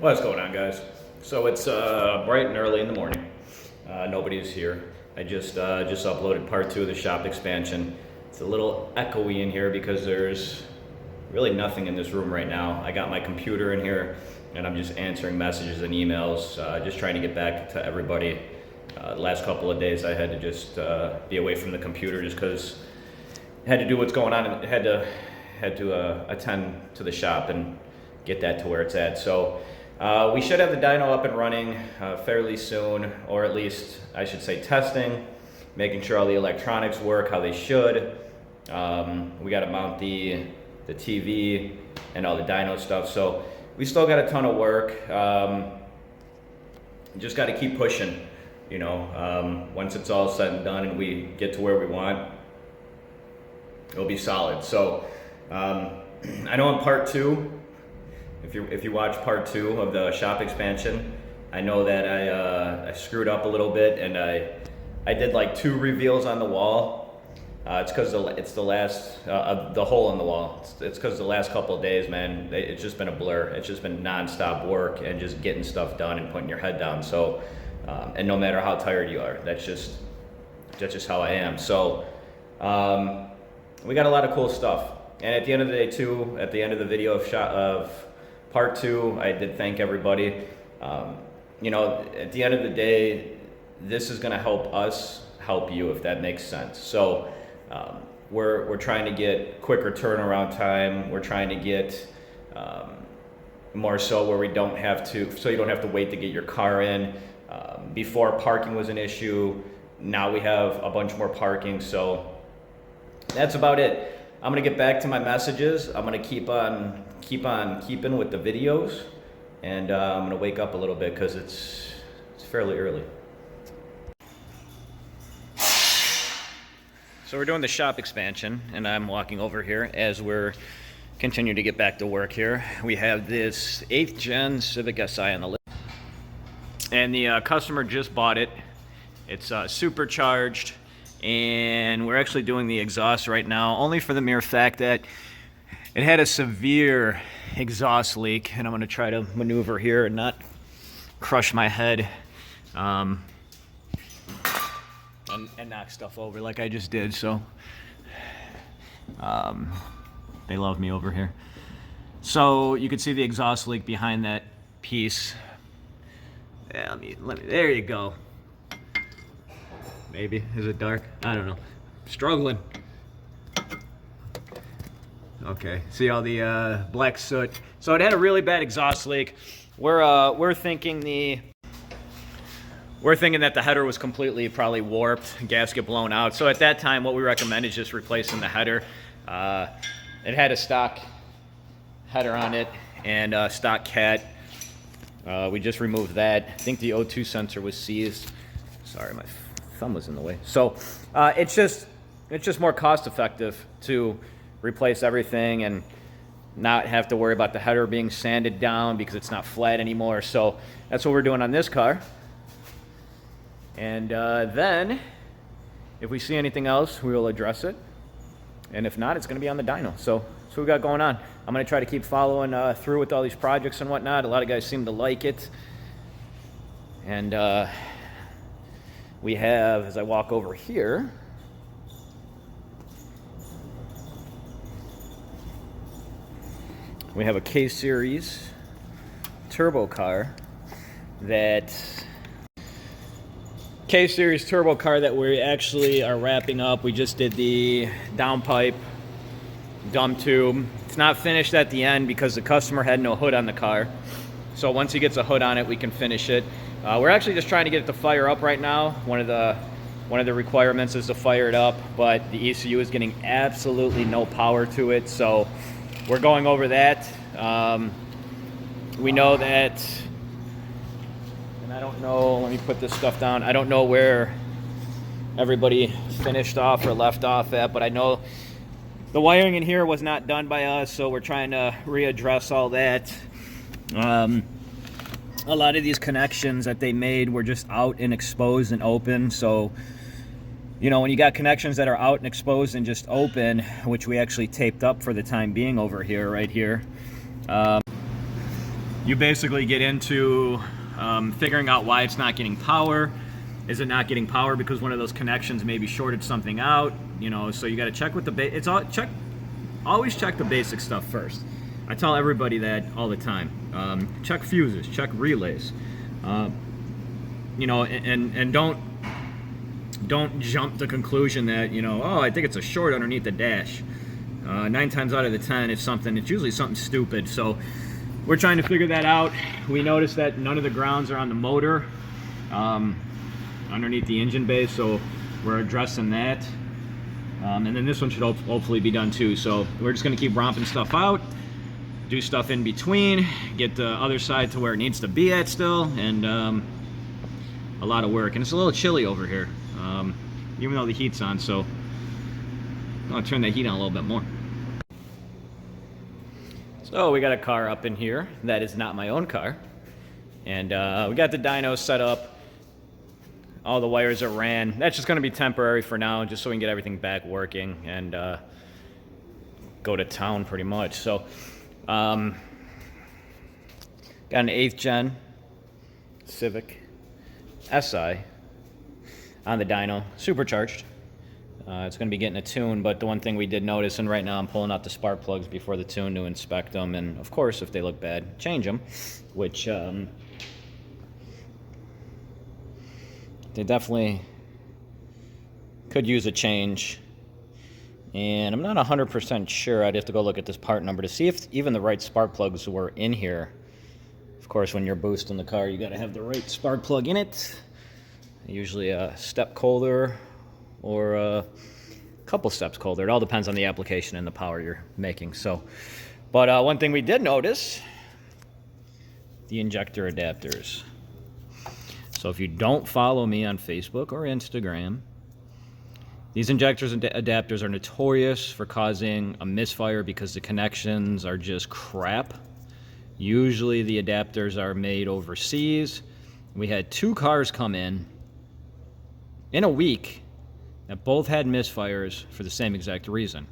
What's going on, guys? So it's bright and early in the morning. Nobody's here. I just uploaded part 2 of the shop expansion. It's a little echoey in here because there's really nothing in this room right now. I got my computer in here and I'm just answering messages and emails, just trying to get back to everybody. The last couple of days I had to just be away from the computer just because I had to do what's going on and had to attend to the shop and get that to where it's at. So we should have the dyno up and running fairly soon, or at least I should say testing, making sure all the electronics work how they should. We got to mount the TV and all the dyno stuff, so we still got a ton of work. Just got to keep pushing, you know. Once it's all said and done and we get to where we want, it'll be solid. So I know in part 2, if you watch part 2 of the shop expansion, I know that I screwed up a little bit and I did like 2 reveals on the wall. It's because it's the last the hole in the wall. It's because the last couple of days, man, it's just been a blur. It's just been nonstop work and just getting stuff done and putting your head down. So and no matter how tired you are, that's just how I am. So we got a lot of cool stuff. And at the end of the day too, at the end of the video of part 2, I did thank everybody. You know, at the end of the day, this is going to help us help you, if that makes sense. So we're trying to get quicker turnaround time. We're trying to get more so where we don't have to, so you don't have to wait to get your car in. Before, parking was an issue. Now we have a bunch more parking. So that's about it. I'm gonna get back to my messages. I'm gonna keep on keeping with the videos, and I'm gonna wake up a little bit because it's fairly early. So we're doing the shop expansion, and I'm walking over here as we're continuing to get back to work here. We have this 8th gen Civic Si on the list, and the customer just bought it. It's supercharged. And we're actually doing the exhaust right now, only for the mere fact that it had a severe exhaust leak, and I'm going to try to maneuver here and not crush my head and knock stuff over like I just did. So they love me over here. So you can see the exhaust leak behind that piece. Yeah, let me there you go. Maybe. Is it dark? I don't know. Struggling. Okay. See all the black soot. So it had a really bad exhaust leak. We're thinking that the header was completely probably warped, gasket blown out. So at that time, what we recommend is just replacing the header. It had a stock header on it and a stock cat. We just removed that. I think the O2 sensor was seized. Sorry, my thumb was in the way. So it's just more cost effective to replace everything and not have to worry about the header being sanded down because it's not flat anymore. So that's what we're doing on this car. And then if we see anything else, we will address it. And if not, it's going to be on the dyno. So that's what we got going on. I'm going to try to keep following through with all these projects and whatnot. A lot of guys seem to like it. And we have, as I walk over here, we have a K-Series turbo car that we actually are wrapping up. We just did the downpipe, dump tube. It's not finished at the end because the customer had no hood on the car. So once he gets a hood on it, we can finish it. We're actually just trying to get it to fire up right now. One of the requirements is to fire it up, but the ECU is getting absolutely no power to it. So we're going over that. We know that, and I don't know, let me put this stuff down. I don't know where everybody finished off or left off at, but I know the wiring in here was not done by us, so we're trying to readdress all that. A lot of these connections that they made were just out and exposed and open. So, you know, when you got connections that are out and exposed and just open, which we actually taped up for the time being over here, right here, you basically get into figuring out why it's not getting power. Is it not getting power because one of those connections maybe shorted something out? You know, so you got to check with the always check the basic stuff first. I tell everybody that all the time. Check fuses, check relays. You know, and don't jump to conclusion that, you know, oh, I think it's a short underneath the dash. 9 times out of the 10, it's usually something stupid. So we're trying to figure that out. We noticed that none of the grounds are on the motor underneath the engine bay, so we're addressing that. And then this one should hopefully be done too. So we're just going to keep romping stuff out, do stuff in between, get the other side to where it needs to be at still, and a lot of work. And it's a little chilly over here, even though the heat's on, so I'll turn the heat on a little bit more. So we got a car up in here that is not my own car, and we got the dyno set up. All the wires are ran. That's just going to be temporary for now, just so we can get everything back working and go to town pretty much. So got an 8th gen Civic Si on the dyno, supercharged. It's going to be getting a tune, but the one thing we did notice, and right now I'm pulling out the spark plugs before the tune to inspect them, and of course if they look bad, change them, which they definitely could use a change. And I'm not 100% sure. I'd have to go look at this part number to see if even the right spark plugs were in here. Of course, when you're boosting the car, you got to have the right spark plug in it. Usually a step colder or a couple steps colder. It all depends on the application and the power you're making. So, but one thing we did notice, the injector adapters. So if you don't follow me on Facebook or Instagram, these injectors and adapters are notorious for causing a misfire because the connections are just crap. Usually the adapters are made overseas. We had 2 cars come in a week that both had misfires for the same exact reason.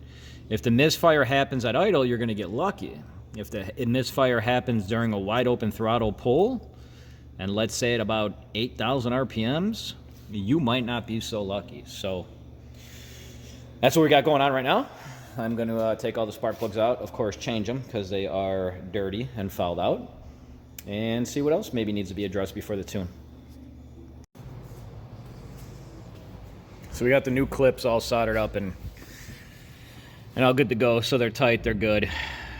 If the misfire happens at idle, you're going to get lucky. If the misfire happens during a wide open throttle pull, and let's say at about 8,000 RPMs, you might not be so lucky. So that's what we got going on right now. I'm going to take all the spark plugs out, of course change them because they are dirty and fouled out, and see what else maybe needs to be addressed before the tune. So we got the new clips all soldered up and all good to go. So they're tight, they're good.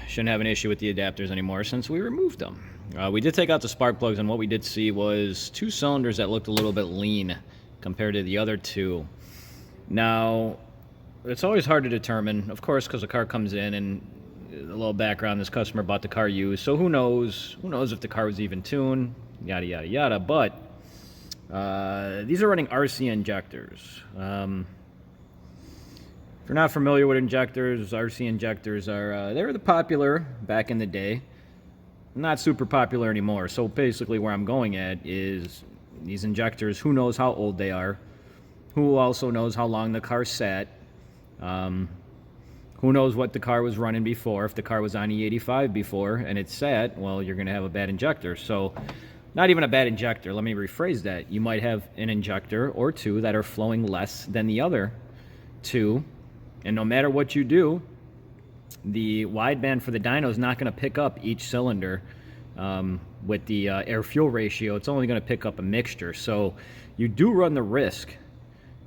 Shouldn't have an issue with the adapters anymore since we removed them. We did take out the spark plugs, and what we did see was 2 cylinders that looked a little bit lean compared to the other 2. Now, it's always hard to determine, of course, because the car comes in, and a little background, this customer bought the car used, so who knows if the car was even tuned, yada, yada, yada, but these are running RC injectors. If you're not familiar with injectors, RC injectors are, they were the popular back in the day. Not super popular anymore. So basically where I'm going at is these injectors, who knows how old they are, who also knows how long the car sat, who knows what the car was running before. If the car was on E85 before and it sat, well, you're going to have a bad injector. So not even a bad injector, let me rephrase that. You might have an injector or 2 that are flowing less than the other 2, and no matter what you do, the wideband for the dyno is not going to pick up each cylinder with the air-fuel ratio. It's only going to pick up a mixture. So you do run the risk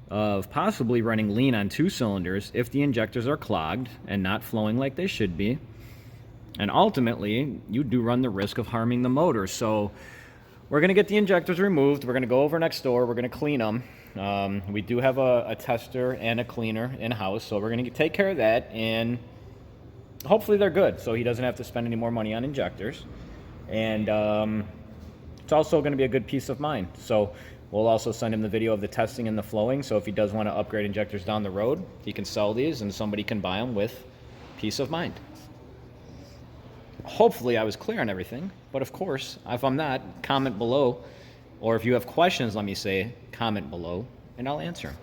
of possibly running lean on 2 cylinders if the injectors are clogged and not flowing like they should be. And ultimately, you do run the risk of harming the motor. So we're going to get the injectors removed. We're going to go over next door. We're going to clean them. We do have a tester and a cleaner in-house, so we're going to take care of that, and hopefully they're good, so he doesn't have to spend any more money on injectors. And it's also going to be a good peace of mind. So we'll also send him the video of the testing and the flowing, so if he does want to upgrade injectors down the road, he can sell these and somebody can buy them with peace of mind. Hopefully I was clear on everything, but of course, if I'm not, comment below, or if you have questions, let me say, comment below, and I'll answer them.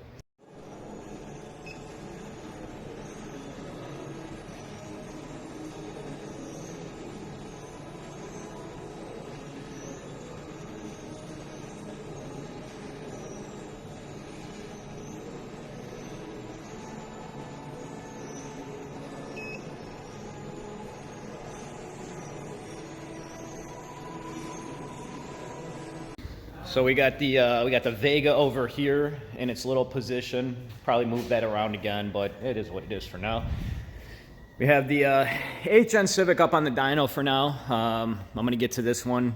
So we got the Vega over here in its little position. Probably move that around again, but it is what it is for now. We have the HN Civic up on the dyno for now. I'm gonna get to this one.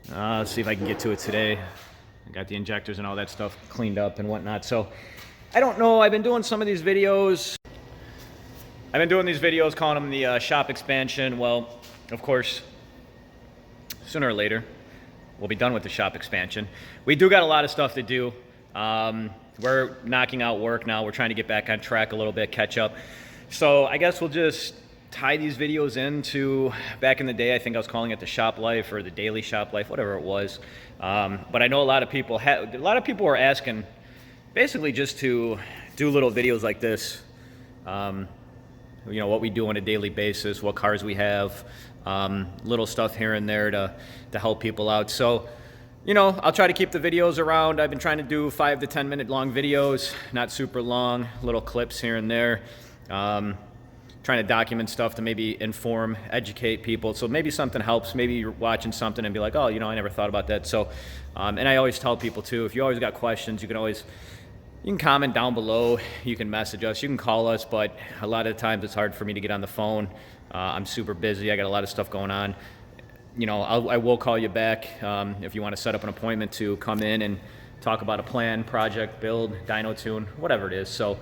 Let's see if I can get to it today. I got the injectors and all that stuff cleaned up and whatnot. So I don't know. I've been doing some of these videos. I've been doing these videos calling them the shop expansion. Well, of course, sooner or later, we'll be done with the shop expansion. We do got a lot of stuff to do. We're knocking out work now. We're trying to get back on track a little bit, catch up. So I guess we'll just tie these videos into, back in the day, I think I was calling it the shop life or the daily shop life, whatever it was. But I know a lot of people were asking basically just to do little videos like this. You know, what we do on a daily basis, what cars we have, little stuff here and there to help people out. So, you know, I'll try to keep the videos around. I've been trying to do 5 to 10 minute long videos, not super long, little clips here and there. Trying to document stuff to maybe inform, educate people. So maybe something helps. Maybe you're watching something and be like, oh, you know, I never thought about that. So, and I always tell people too, if you always got questions, you can comment down below, you can message us, you can call us, but a lot of the times it's hard for me to get on the phone. I'm super busy, I got a lot of stuff going on. You know, I will call you back if you want to set up an appointment to come in and talk about a plan, project, build, dyno tune, whatever it is. So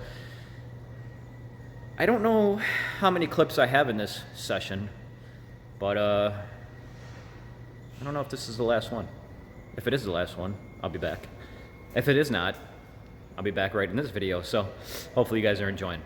I don't know how many clips I have in this session, but I don't know if this is the last one. If it is the last one, I'll be back. If it is not, I'll be back right in this video. So hopefully you guys are enjoying.